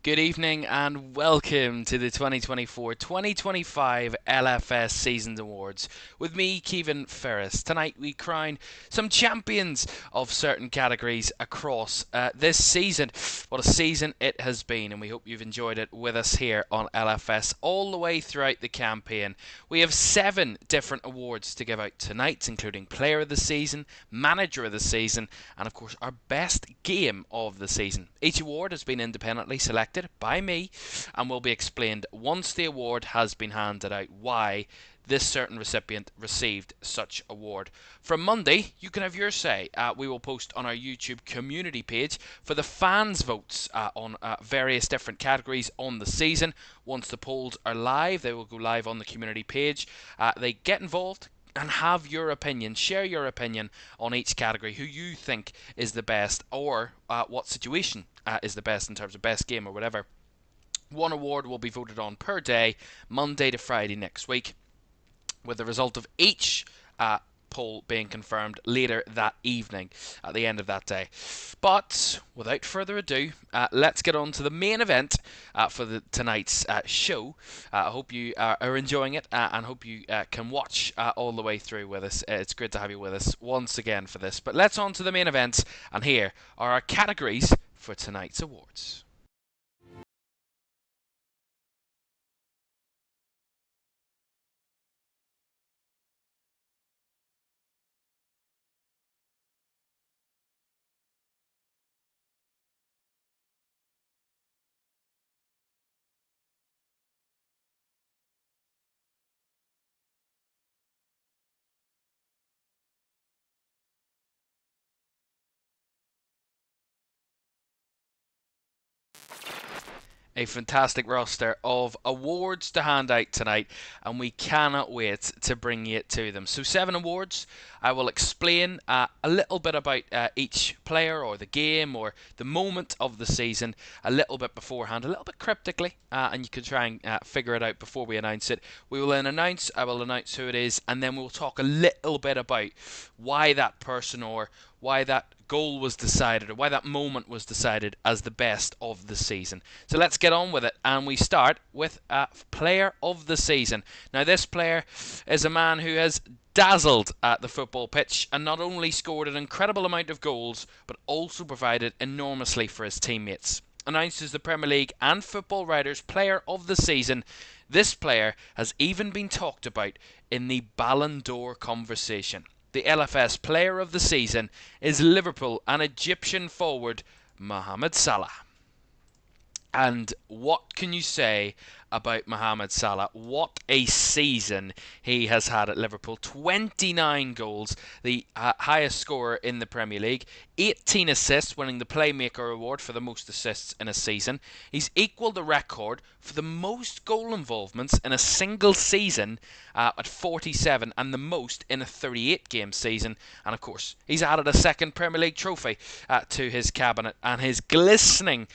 Good evening and welcome to the 2024-2025 Lfs Season Awards with me, Caoimhan Ferris. Tonight we crown some champions of certain categories across this season. What a season it has been, and we hope you've enjoyed it with us here on LFS all the way throughout the campaign. We have 7 different awards to give out tonight, including Player of the Season, Manager of the Season, and of course our Best Game of the Season. Each award has been independently selected by me and will be explained once the award has been handed out why this certain recipient received such award. From Monday, you can have your say. We will post on our YouTube community page for the fans' votes on various different categories on the season. Once the polls are live, they will go live on the community page. They get involved and have your opinion, share your opinion on each category, who you think is the best, or what situation is the best in terms of best game or whatever. One award will be voted on per day, Monday to Friday next week, with the result of each poll being confirmed later that evening at the end of that day. But without further ado, let's get on to the main event for tonight's show. I hope you are enjoying it and hope you can watch all the way through with us. It's great to have you with us once again for this. But let's on to the main event, and here are our categories for tonight's awards. A fantastic roster of awards to hand out tonight, and we cannot wait to bring you to them. So 7 awards. I will explain a little bit about each player or the game or the moment of the season a little bit beforehand, a little bit cryptically, and you can try and figure it out before we announce it. I will announce who it is, and then we'll talk a little bit about why that person or why that goal was decided, or why that moment was decided as the best of the season. So let's get on with it, and we start with player of the season. Now, this player is a man who has dazzled at the football pitch and not only scored an incredible amount of goals, but also provided enormously for his teammates. Announced as the Premier League and Football Writers Player of the Season, this player has even been talked about in the Ballon d'Or conversation. The LFS Player of the Season is Liverpool and Egyptian forward Mohamed Salah. And what can you say about Mohamed Salah? What a season he has had at Liverpool. 29 goals, the highest scorer in the Premier League. 18 assists, winning the Playmaker Award for the most assists in a season. He's equalled the record for the most goal involvements in a single season at 47, and the most in a 38-game season. And of course, he's added a second Premier League trophy to his cabinet and his glistening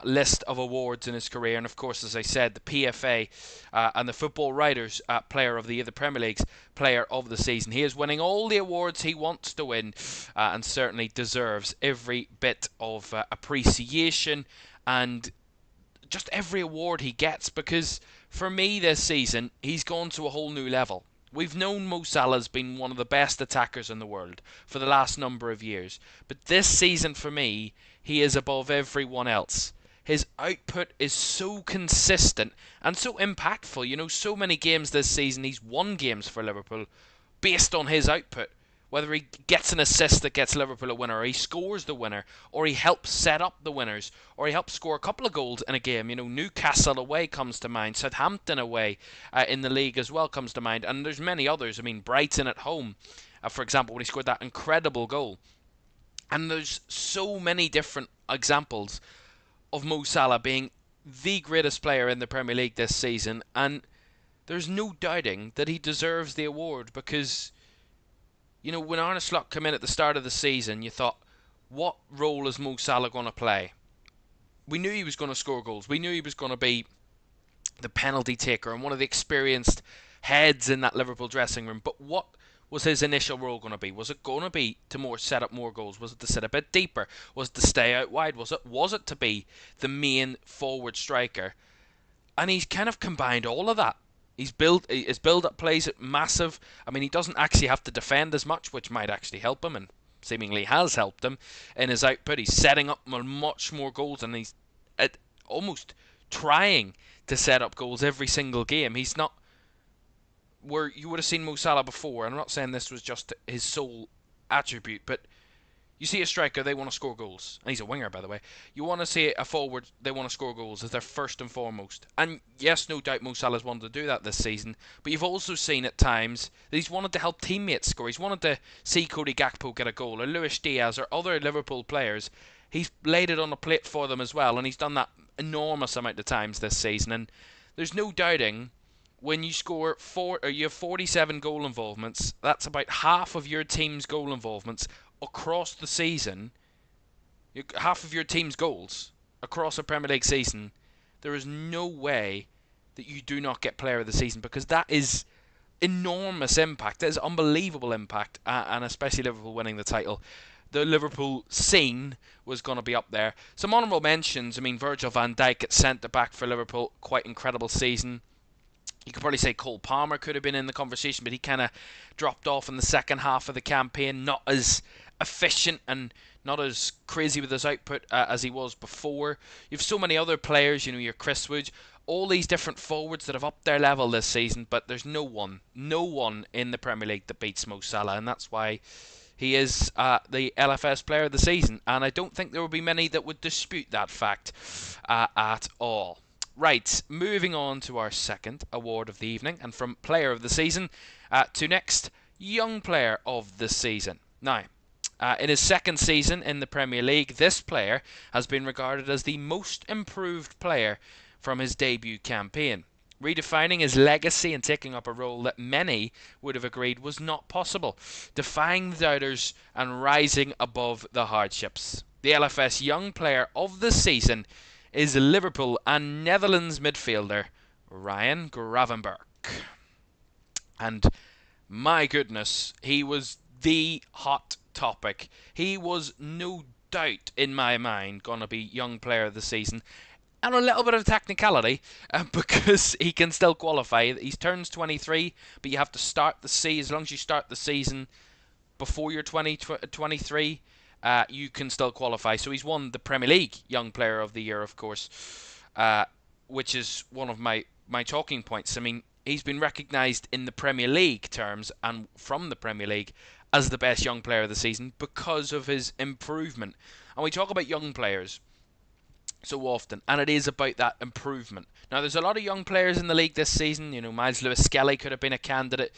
list of awards in his career. And of course, as I said, the PFA and the Football Writers Player of the Year, the Premier League's Player of the Season. He is winning all the awards he wants to win, and certainly deserves every bit of appreciation and just every award he gets, because for me this season he's gone to a whole new level. We've known Mo Salah's been one of the best attackers in the world for the last number of years, but this season for me he is above everyone else. His output is so consistent and so impactful. You know, so many games this season he's won games for Liverpool based on his output. Whether he gets an assist that gets Liverpool a winner, or he scores the winner, or he helps set up the winners, or he helps score a couple of goals in a game. You know, Newcastle away comes to mind, Southampton away in the league as well comes to mind, and there's many others. I mean, Brighton at home, for example, when he scored that incredible goal. And there's so many different examples of Mo Salah being the greatest player in the Premier League this season, and there's no doubting that he deserves the award, because you know, when Arne Slot came in at the start of the season, you thought, what role is Mo Salah going to play? We knew he was going to score goals. We knew he was going to be the penalty taker and one of the experienced heads in that Liverpool dressing room. But what was his initial role going to be? Was it going to be to set up more goals? Was it to sit a bit deeper? Was it to stay out wide? Was it to be the main forward striker? And he's kind of combined all of that. His build-up plays massive. I mean, he doesn't actually have to defend as much, which might actually help him, and seemingly has helped him in his output. He's setting up much more goals, and he's almost trying to set up goals every single game. He's not where you would have seen Mo Salah before. I'm not saying this was just his sole attribute, but you see a striker, they want to score goals. And he's a winger, by the way. You want to see a forward, they want to score goals as their first and foremost. And yes, no doubt Mo Salah's wanted to do that this season. But you've also seen at times that he's wanted to help teammates score. He's wanted to see Cody Gakpo get a goal, or Luis Diaz, or other Liverpool players. He's laid it on a plate for them as well. And he's done that enormous amount of times this season. And there's no doubting, when you score you have 47 goal involvements, that's about half of your team's goal involvements across the season, half of your team's goals across a Premier League season. There is no way that you do not get Player of the Season, because that is enormous impact. There's unbelievable impact, and especially Liverpool winning the title. The Liverpool scene was going to be up there. Some honourable mentions. I mean, Virgil van Dijk at centre back for Liverpool, quite incredible season. You could probably say Cole Palmer could have been in the conversation, but he kind of dropped off in the second half of the campaign. Not as efficient and not as crazy with his output as he was before. You have so many other players, your Chris Wood, all these different forwards that have upped their level this season, but there's no one in the Premier League that beats Mo Salah, and that's why he is the LFS Player of the Season. And I don't think there will be many that would dispute that fact at all. Right, moving on to our second award of the evening, and from Player of the Season to next, Young Player of the Season. Now, in his second season in the Premier League, this player has been regarded as the most improved player from his debut campaign, redefining his legacy and taking up a role that many would have agreed was not possible, defying the doubters and rising above the hardships. The LFS Young Player of the Season is Liverpool and Netherlands midfielder Ryan Gravenberch. And my goodness, he was the hot topic. He was no doubt, in my mind, going to be Young Player of the Season. And a little bit of technicality, because he can still qualify. He turns 23, but you have to start the season. As long as you start the season before you're 23, you can still qualify. So he's won the Premier League Young Player of the Year, of course, which is one of my talking points. I mean, he's been recognised in the Premier League terms and from the Premier League as the best young player of the season because of his improvement. And we talk about young players so often, and it is about that improvement. Now, there's a lot of young players in the league this season. Miles Lewis-Skelly could have been a candidate.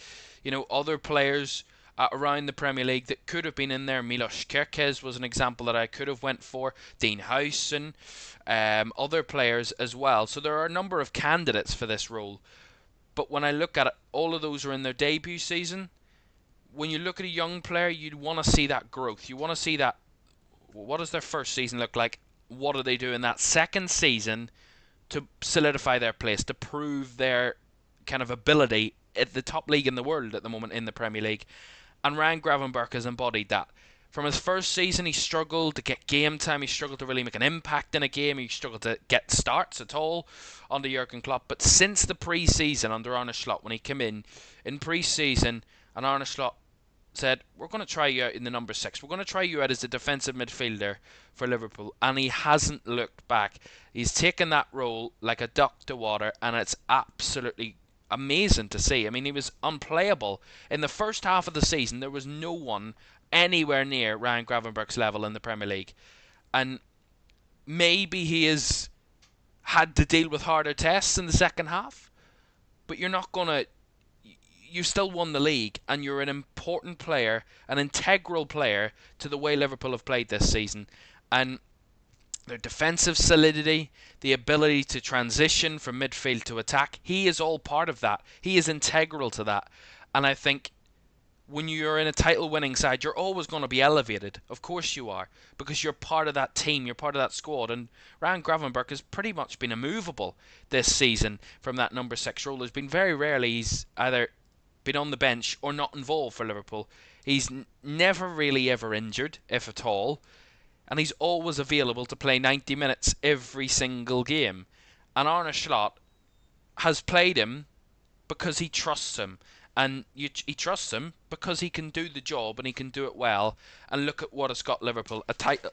Other players around the Premier League that could have been in there. Milos Kerkez was an example that I could have went for. Dean Howson, other players as well. So there are a number of candidates for this role. But when I look at it, all of those are in their debut season. When you look at a young player, you'd want to see that growth. You want to see that, what does their first season look like? What do they do in that second season to solidify their place, to prove their kind of ability at the top league in the world at the moment in the Premier League? And Ryan Gravenberch has embodied that. From his first season, he struggled to get game time. He struggled to really make an impact in a game. He struggled to get starts at all under Jurgen Klopp. But since the pre-season under Arne Slot, when he came in pre-season, and Arne Slot said, we're going to try you out in the number 6. We're going to try you out as a defensive midfielder for Liverpool. And he hasn't looked back. He's taken that role like a duck to water, and it's absolutely amazing to see. I mean, he was unplayable. In the first half of the season, there was no one anywhere near Ryan Gravenberch's level in the Premier League. And maybe he has had to deal with harder tests in the second half, but you're not going to... You still won the league, and you're an important player, an integral player to the way Liverpool have played this season. And their defensive solidity, the ability to transition from midfield to attack, he is all part of that. He is integral to that. And I think when you're in a title-winning side, you're always going to be elevated. Of course you are, because you're part of that team, you're part of that squad. And Ryan Gravenberch has pretty much been immovable this season from that number 6 role. There's been very rarely he's either been on the bench or not involved for Liverpool. He's never really ever injured, if at all, and he's always available to play 90 minutes every single game. And Arne Slot has played him because he trusts him, and he trusts him because he can do the job and he can do it well. And look at what it's got Liverpool a title.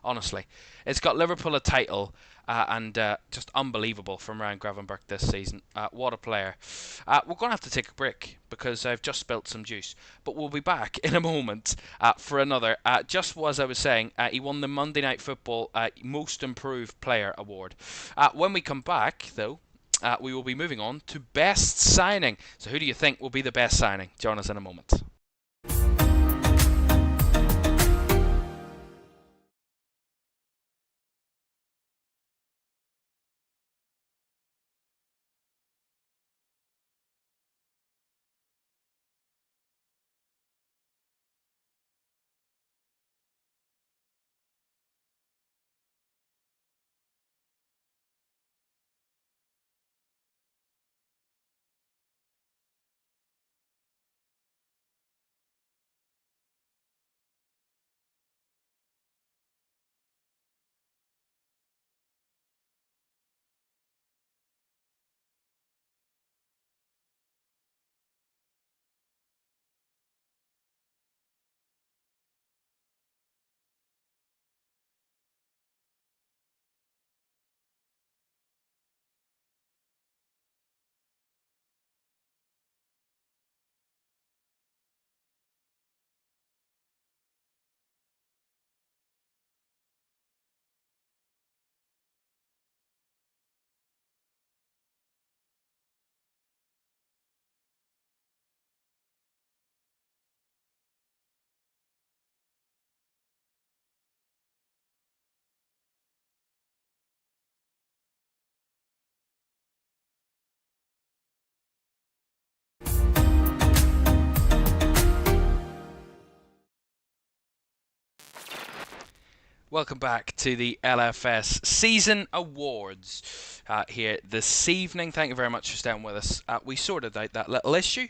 Honestly, it's got Liverpool a title, and just unbelievable from Ryan Gravenberch this season. What a player. We're going to have to take a break because I've just spilt some juice, but we'll be back in a moment for another. Just as I was saying, he won the Monday Night Football Most Improved Player Award. When we come back, though, we will be moving on to Best Signing. So who do you think will be the best signing? Join us in a moment. Welcome back to the LFS Season Awards here this evening. Thank you very much for staying with us. We sorted out that little issue,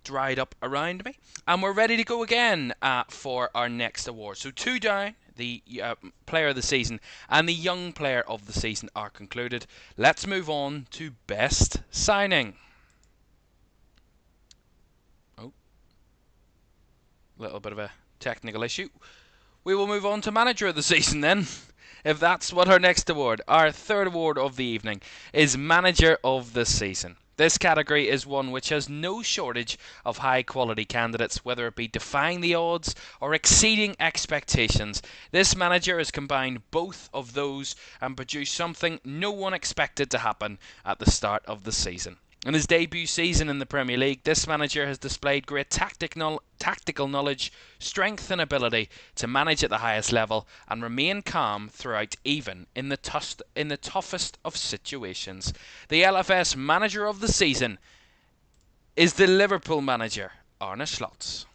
dried up around me, and we're ready to go again for our next award. So 2 down, the Player of the Season and the Young Player of the Season are concluded. Let's move on to Best Signing. Oh, little bit of a technical issue. We will move on to Manager of the Season then, if that's what our next award, our third award of the evening, is Manager of the Season. This category is one which has no shortage of high quality candidates, whether it be defying the odds or exceeding expectations. This manager has combined both of those and produced something no one expected to happen at the start of the season. In his debut season in the Premier League, this manager has displayed great tactical knowledge, strength and ability to manage at the highest level and remain calm throughout, even in the toughest of situations. The LFS Manager of the Season is the Liverpool manager, Arne Slot.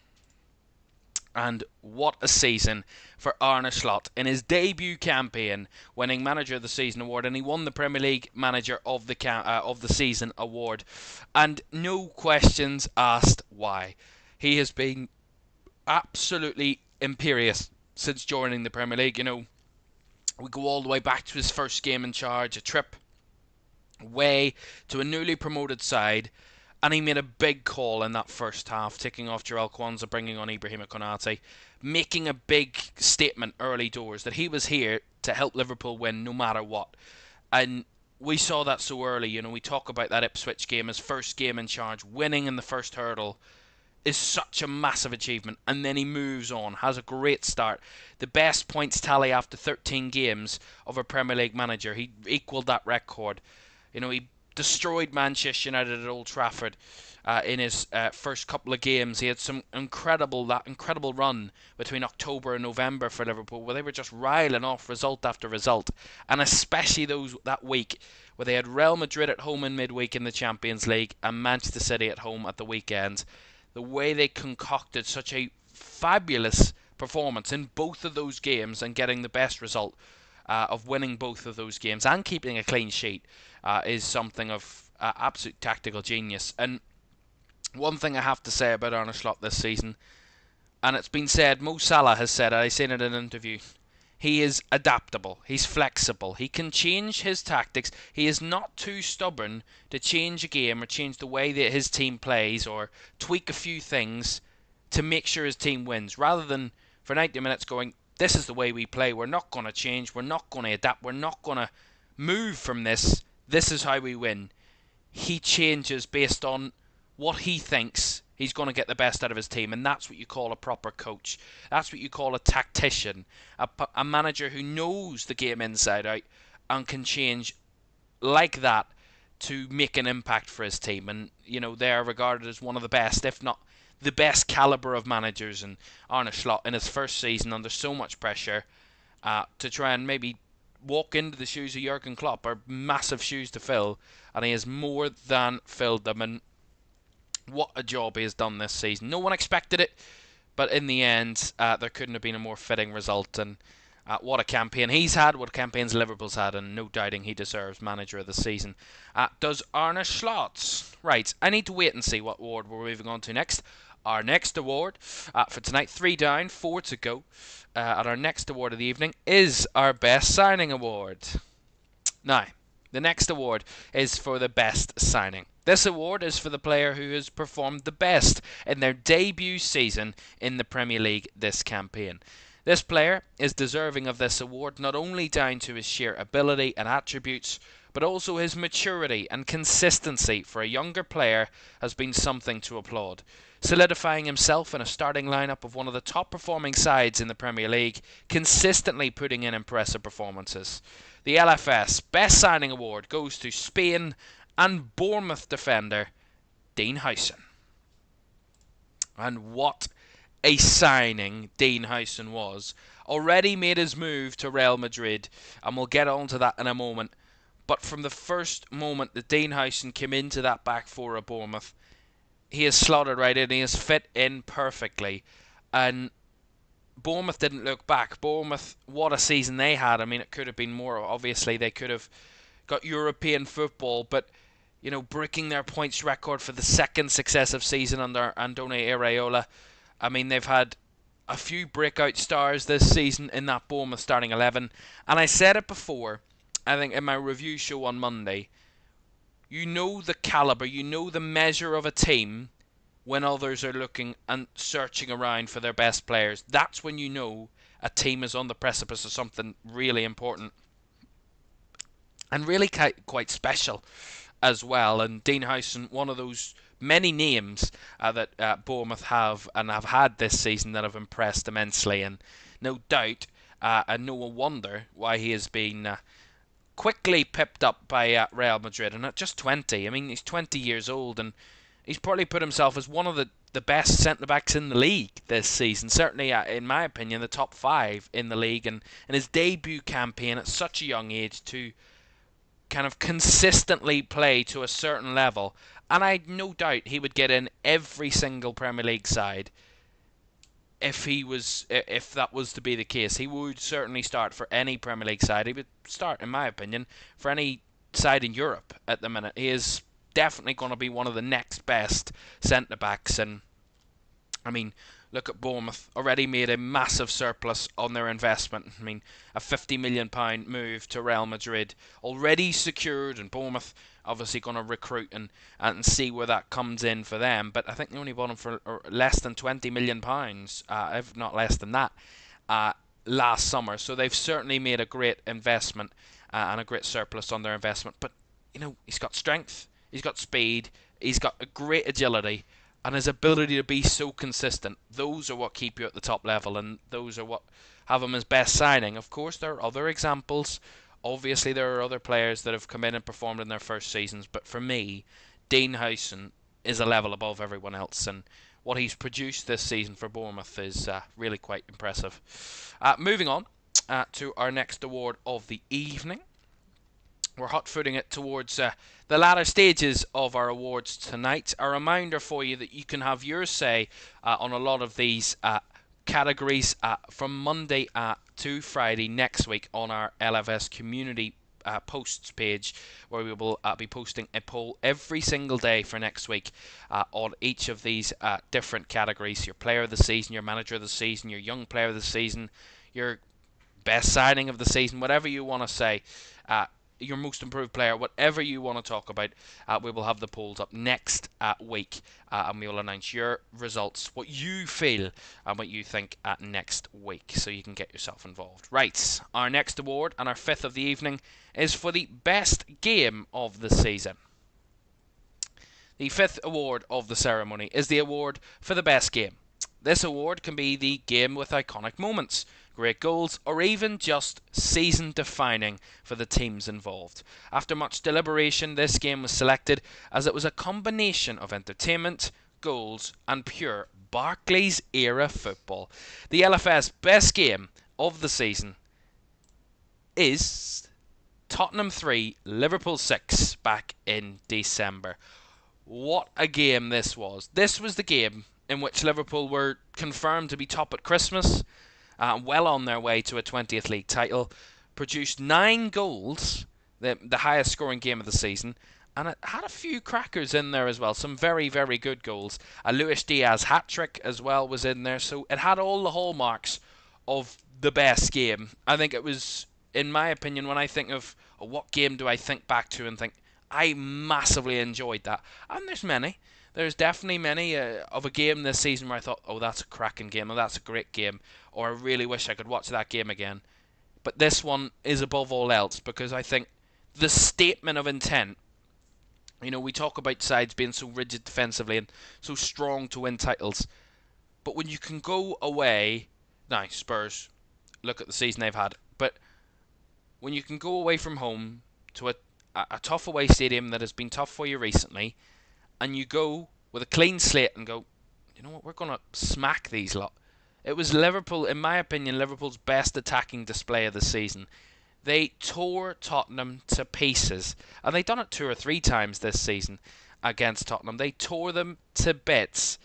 And what a season for Arne Slot in his debut campaign, winning Manager of the Season award, and he won the Premier League Manager of the Season award, and no questions asked why. He has been absolutely imperious since joining the Premier League. You know, we go all the way back to his first game in charge, a trip away to a newly promoted side. And he made a big call in that first half, taking off Jarell Kwanzaa, bringing on Ibrahima Konate, making a big statement early doors that he was here to help Liverpool win no matter what. And we saw that so early. You know, we talk about that Ipswich game, his first game in charge, winning in the first hurdle is such a massive achievement. And then he moves on, has a great start. The best points tally after 13 games of a Premier League manager. He equalled that record. You know, he destroyed Manchester United at Old Trafford in his first couple of games. He had some incredible run between October and November for Liverpool, where they were just riling off result after result, and especially that week where they had Real Madrid at home in midweek in the Champions League and Manchester City at home at the weekend. The way they concocted such a fabulous performance in both of those games and getting the best result of winning both of those games and keeping a clean sheet is something of absolute tactical genius. And one thing I have to say about Arne Slot this season, and it's been said, Mo Salah has said it, I seen it in an interview, he is adaptable, he's flexible, he can change his tactics, he is not too stubborn to change a game or change the way that his team plays or tweak a few things to make sure his team wins, rather than for 90 minutes going, this is the way we play, we're not going to change, we're not going to adapt, we're not going to move from this, this is how we win. He changes based on what he thinks he's going to get the best out of his team, and that's what you call a proper coach. That's what you call a tactician, a manager who knows the game inside out and can change like that to make an impact for his team. And, you know, they're regarded as one of the best, if not the best calibre of managers. And Arne Slot, in his first season, under so much pressure to try and maybe walk into the shoes of Jurgen Klopp, are massive shoes to fill, and he has more than filled them. And what a job he has done this season. No one expected it, but in the end, there couldn't have been a more fitting result. And what a campaign he's had, what campaigns Liverpool's had, and no doubting he deserves Manager of the Season. Does Arne Slot? Right, I need to wait and see what award we're moving on to next. Our next award for tonight, 3 down, 4 to go. And our next award of the evening is our Best Signing Award. Now, the next award is for the Best Signing. This award is for the player who has performed the best in their debut season in the Premier League this campaign. This player is deserving of this award not only down to his sheer ability and attributes, but also his maturity and consistency for a younger player has been something to applaud, solidifying himself in a starting lineup of one of the top performing sides in the Premier League, consistently putting in impressive performances. The LFS Best Signing Award goes to Spain and Bournemouth defender Dean Howson. And what a signing Dean Howson was. Already made his move to Real Madrid, and we'll get on to that in a moment. But from the first moment that Dean Howson came into that back four of Bournemouth, he has slotted right in, he has fit in perfectly. And Bournemouth didn't look back. Bournemouth, what a season they had. I mean, it could have been more. Obviously, they could have got European football, but breaking their points record for the second successive season under Andone Iraola. I mean, they've had a few breakout stars this season in that Bournemouth starting 11. And I said it before, I think in my review show on Monday, you know the calibre, you know the measure of a team when others are looking and searching around for their best players. That's when you know a team is on the precipice of something really important and really quite special as well. And Dean Howson, one of those many names that Bournemouth have and have had this season that have impressed immensely, and no doubt and no wonder why he has been quickly pipped up by Real Madrid. And at just 20, I mean, he's 20 years old, and he's probably put himself as one of the best centre-backs in the league this season. Certainly, in my opinion, the top 5 in the league. And in his debut campaign at such a young age to kind of consistently play to a certain level, and I no doubt he would get in every single Premier League side if that was to be the case. He would certainly start for any Premier League side. He would start, in my opinion, for any side in Europe at the minute. He is definitely going to be one of the next best centre backs. And I mean, look at Bournemouth, already made a massive surplus on their investment. I mean, a £50 million move to Real Madrid already secured, and Bournemouth obviously going to recruit and see where that comes in for them. But I think they only bought him for less than £20 million, if not less than that, last summer. So they've certainly made a great investment and a great surplus on their investment. But, he's got strength, he's got speed, he's got a great agility, and his ability to be so consistent. Those are what keep you at the top level, and those are what have him as best signing. Of course, there are other examples. Obviously, there are other players that have come in and performed in their first seasons, but for me, Dean Howson is a level above everyone else, and what he's produced this season for Bournemouth is really quite impressive. Moving on to our next award of the evening. We're hot-footing it towards the latter stages of our awards tonight. A reminder for you that you can have your say on a lot of these categories from Monday to Friday next week on our LFS community posts page, where we will be posting a poll every single day for next week on each of these different categories: your player of the season, your manager of the season, your young player of the season, your best signing of the season, whatever you want to say, your most improved player, whatever you want to talk about. We will have the polls up next week, and we will announce your results, what you feel and what you think next week, so you can get yourself involved. Right, our next award, and our 5th of the evening, is for the best game of the season. The 5th award of the ceremony is the award for the best game. This award can be the game with iconic moments, great goals, or even just season-defining for the teams involved. After much deliberation, this game was selected as it was a combination of entertainment, goals, and pure Barclays-era football. The LFS best game of the season is Tottenham 3, Liverpool 6 back in December. What a game this was. This was the game in which Liverpool were confirmed to be top at Christmas, well on their way to a 20th league title, produced 9 goals, the highest scoring game of the season, and it had a few crackers in there as well, some very, very good goals. A Luis Diaz hat-trick as well was in there, so it had all the hallmarks of the best game. I think it was, in my opinion, when I think of what game do I think back to and think, I massively enjoyed that. And there's definitely many of a game this season where I thought, oh, that's a cracking game, or that's a great game, or I really wish I could watch that game again. But this one is above all else, because I think the statement of intent, we talk about sides being so rigid defensively and so strong to win titles, but when you can go away, now Spurs, look at the season they've had, but when you can go away from home to a tough away stadium that has been tough for you recently, and you go with a clean slate and go, you know what, we're going to smack these lot. It was Liverpool, in my opinion, Liverpool's best attacking display of the season. They tore Tottenham to pieces, and they've done it 2 or 3 times this season against Tottenham. They tore them to bits,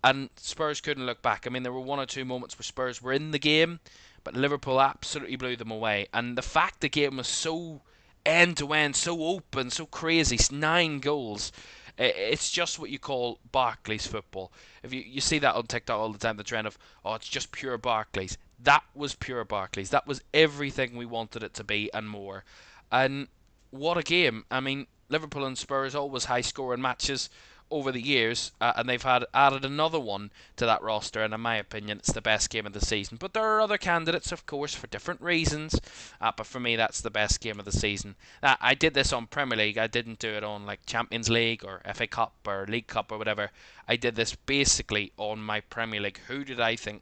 and Spurs couldn't look back. I mean, there were one or two moments where Spurs were in the game, but Liverpool absolutely blew them away. And the fact the game was so end-to-end, so open, so crazy, 9 goals, it's just what you call Barclays football. If you see that on TikTok all the time, the trend of, oh, it's just pure Barclays. That was pure Barclays. That was everything we wanted it to be and more. And what a game. I mean, Liverpool and Spurs always high-scoring matches over the years, and they've had added another one to that roster, and in my opinion it's the best game of the season. But there are other candidates, of course, for different reasons, but for me that's the best game of the season. I did this on Premier League. I didn't do it on like Champions League or FA Cup or League Cup or whatever. I did this basically on my Premier League.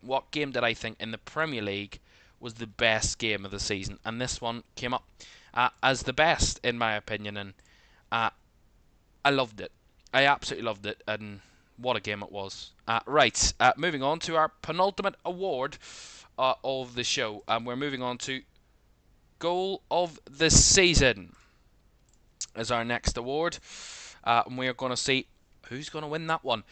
What game did I think in the Premier League was the best game of the season? And this one came up as the best in my opinion, and I loved it. I absolutely loved it, and what a game it was. Moving on to our penultimate award of the show. We're moving on to Goal of the Season as our next award. And we are going to see who's going to win that one.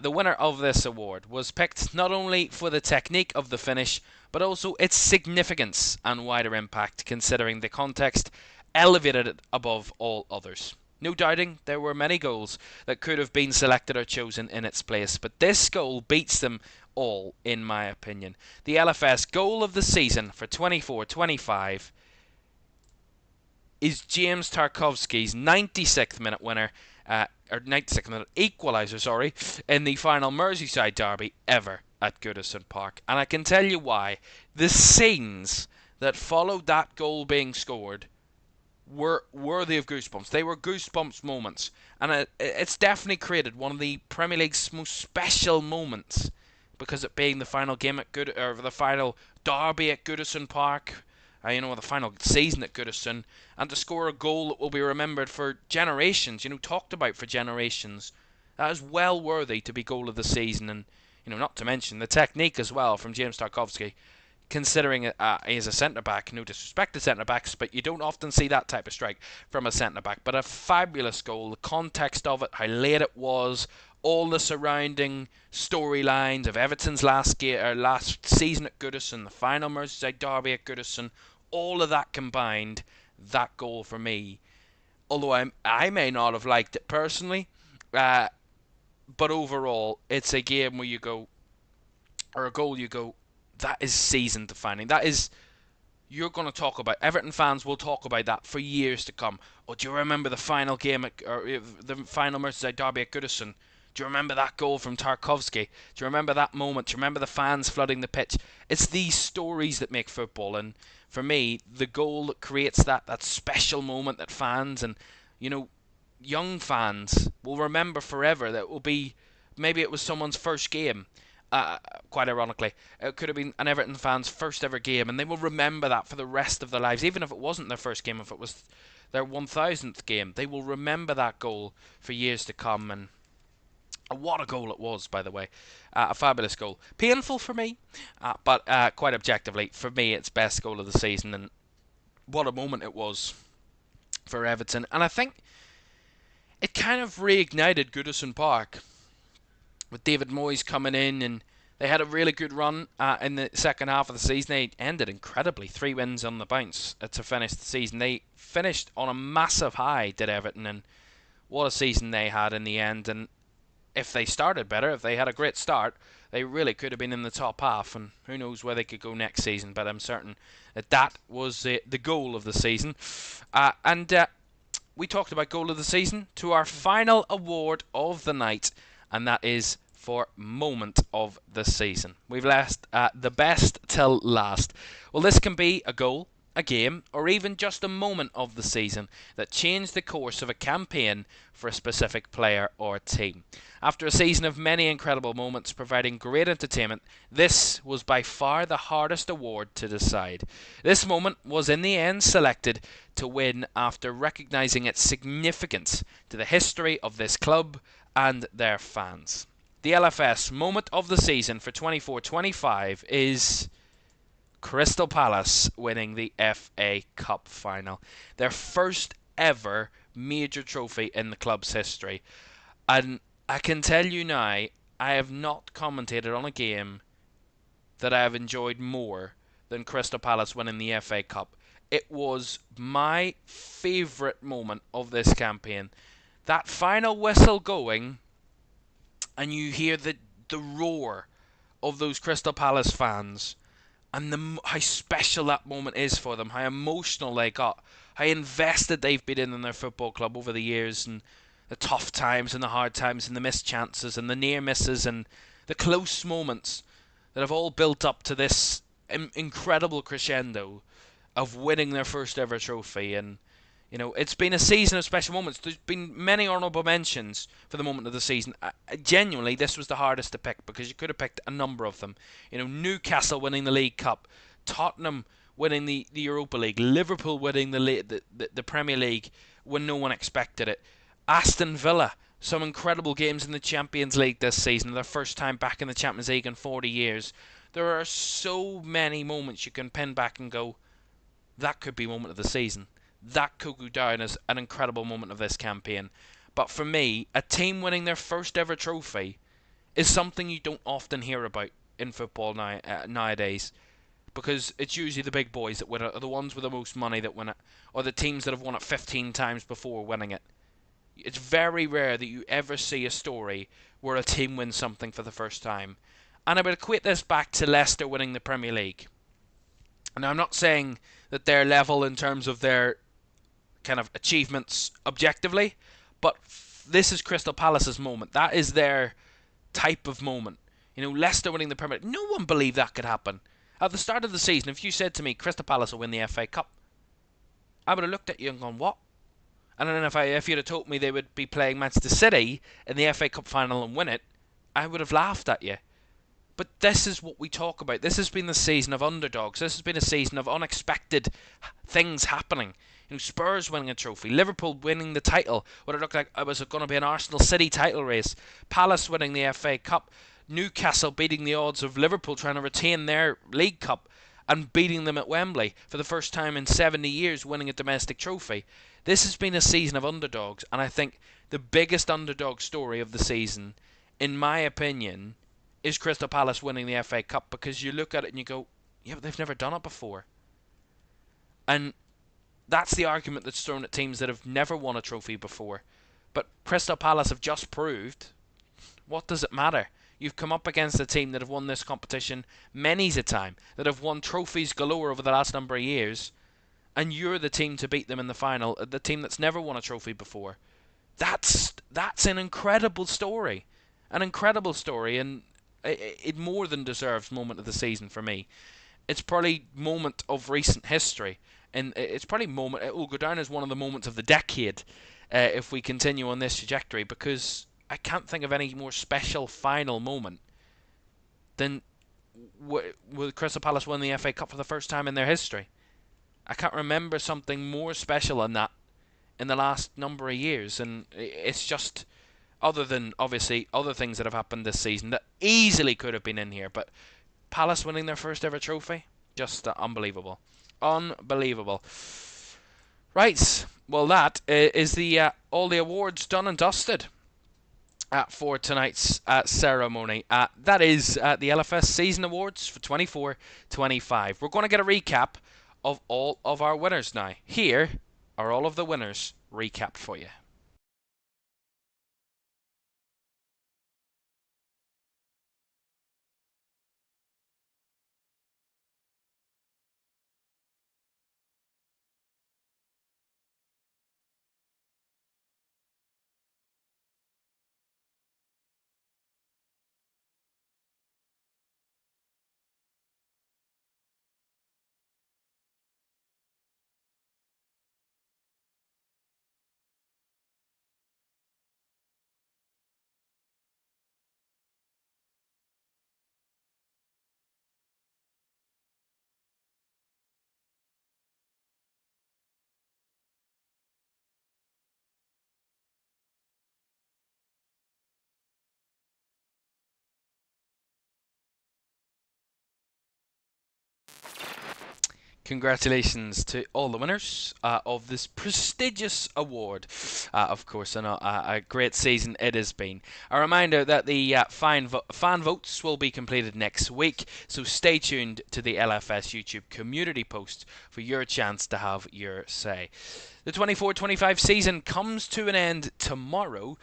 The winner of this award was picked not only for the technique of the finish, but also its significance and wider impact, considering the context elevated it above all others. No doubting, there were many goals that could have been selected or chosen in its place, but this goal beats them all, in my opinion. The LFS Goal of the Season for 24-25 is James Tarkowski's 96th minute winner, or 96th minute equaliser, in the final Merseyside derby ever at Goodison Park. And I can tell you why. The scenes that followed that goal being scored were worthy of goosebumps. They were goosebumps moments, and it's definitely created one of the Premier League's most special moments, because it being the final game at the final derby at Goodison Park, the final season at Goodison, and to score a goal that will be remembered for generations, talked about for generations. That is well worthy to be goal of the season, and not to mention the technique as well from James Tarkowski. Considering he is a centre-back, no disrespect to centre-backs, but you don't often see that type of strike from a centre-back. But a fabulous goal, the context of it, how late it was, all the surrounding storylines of Everton's last season at Goodison, the final Merseyside derby at Goodison, all of that combined, that goal for me, although I may not have liked it personally, but overall, it's a game where you go, or a goal you go, that is season defining. That is, you're going to talk about, Everton fans will talk about that for years to come. Oh, do you remember the final game or the final Merseyside derby at Goodison? Do you remember that goal from Tarkowski? Do you remember that moment? Do you remember the fans flooding the pitch? It's these stories that make football, and for me, the goal that creates that special moment that fans and young fans will remember forever. That will be, maybe it was someone's first game. Quite ironically, it could have been an Everton fan's first ever game, and they will remember that for the rest of their lives. Even if it wasn't their first game, if it was their 1000th game, they will remember that goal for years to come. And what a goal it was, by the way. A fabulous goal. Painful for me, but quite objectively, for me, it's best goal of the season. And what a moment it was for Everton. And I think it kind of reignited Goodison Park, with David Moyes coming in, and they had a really good run in the second half of the season. They ended incredibly, 3 wins on the bounce to finish the season. They finished on a massive high, did Everton, and what a season they had in the end. And if they started better, if they had a great start, they really could have been in the top half, and who knows where they could go next season. But I'm certain that was the goal of the season. We talked about goal of the season, to our final award of the night, and that is for moment of the season. We've left the best till last. Well, this can be a goal, a game, or even just a moment of the season that changed the course of a campaign for a specific player or team. After a season of many incredible moments providing great entertainment, this was by far the hardest award to decide. This moment was in the end selected to win after recognising its significance to the history of this club and their fans. The LFS moment of the season for 24-25 is Crystal Palace winning the FA Cup final, their first ever major trophy in the club's history. And I can tell you now, I have not commentated on a game that I have enjoyed more than Crystal Palace winning the FA Cup. It was my favourite moment of this campaign. That final whistle going, and you hear the roar of those Crystal Palace fans, and how special that moment is for them, how emotional they got, how invested they've been in their football club over the years, and the tough times and the hard times and the missed chances and the near misses and the close moments that have all built up to this incredible crescendo of winning their first ever trophy. And it's been a season of special moments. There's been many honourable mentions for the moment of the season. Genuinely, this was the hardest to pick because you could have picked a number of them. Newcastle winning the League Cup, Tottenham winning the Europa League, Liverpool winning the Premier League when no one expected it, Aston Villa, some incredible games in the Champions League this season, their first time back in the Champions League in 40 years. There are so many moments you can pin back and go, that could be moment of the season. That could go down as an incredible moment of this campaign. But for me, a team winning their first ever trophy is something you don't often hear about in football nowadays, because it's usually the big boys that win it, or the ones with the most money that win it, or the teams that have won it 15 times before winning it. It's very rare that you ever see a story where a team wins something for the first time. And I would equate this back to Leicester winning the Premier League. Now, I'm not saying that they're level in terms of their kind of achievements objectively, but this is Crystal Palace's moment. That is their type of moment. Leicester winning the Premier League. No one believed that could happen. At the start of the season, if you said to me, Crystal Palace will win the FA Cup, I would have looked at you and gone, what? And then if you'd have told me they would be playing Manchester City in the FA Cup final and win it, I would have laughed at you. But this is what we talk about. This has been the season of underdogs. This has been a season of unexpected things happening. Spurs winning a trophy, Liverpool winning the title, what it looked like it was going to be an Arsenal City title race, Palace winning the FA Cup, Newcastle beating the odds of Liverpool trying to retain their League Cup and beating them at Wembley for the first time in 70 years, winning a domestic trophy. This has been a season of underdogs, and I think the biggest underdog story of the season, in my opinion, is Crystal Palace winning the FA Cup, because you look at it and you go, yeah, but they've never done it before. And that's the argument that's thrown at teams that have never won a trophy before. But Crystal Palace have just proved, what does it matter? You've come up against a team that have won this competition many's a time, that have won trophies galore over the last number of years, and you're the team to beat them in the final, the team that's never won a trophy before. That's an incredible story. An incredible story, and it more than deserves moment of the season for me. It's probably moment of recent history, and it's probably moment. It will go down as one of the moments of the decade if we continue on this trajectory, because I can't think of any more special final moment than with Crystal Palace win the FA Cup for the first time in their history. I can't remember something more special than that in the last number of years, and it's just, other than obviously other things that have happened this season that easily could have been in here, but Palace winning their first ever trophy, just unbelievable. Unbelievable. Right, well that is the all the awards done and dusted for tonight's ceremony. That is the Lfs Season Awards for 24-25. We're going to get a recap of all of our winners now. Here are all of the winners recapped for you. Congratulations to all the winners of this prestigious award. Of course, and a great season it has been. A reminder that the fan votes will be completed next week, so stay tuned to the LFS YouTube community post for your chance to have your say. The 24-25 season comes to an end tomorrow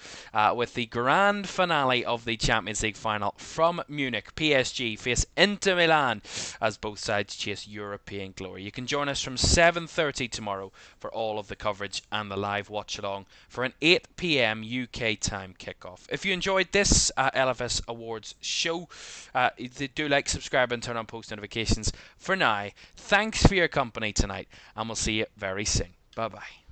with the grand finale of the Champions League final from Munich. PSG face Inter Milan as both sides chase European glory. You can join us from 7:30 tomorrow for all of the coverage and the live watch along for an 8 p.m. UK time kickoff. If you enjoyed this LFS Awards show, do like, subscribe and turn on post notifications. For now, thanks for your company tonight, and we'll see you very soon. Bye-bye.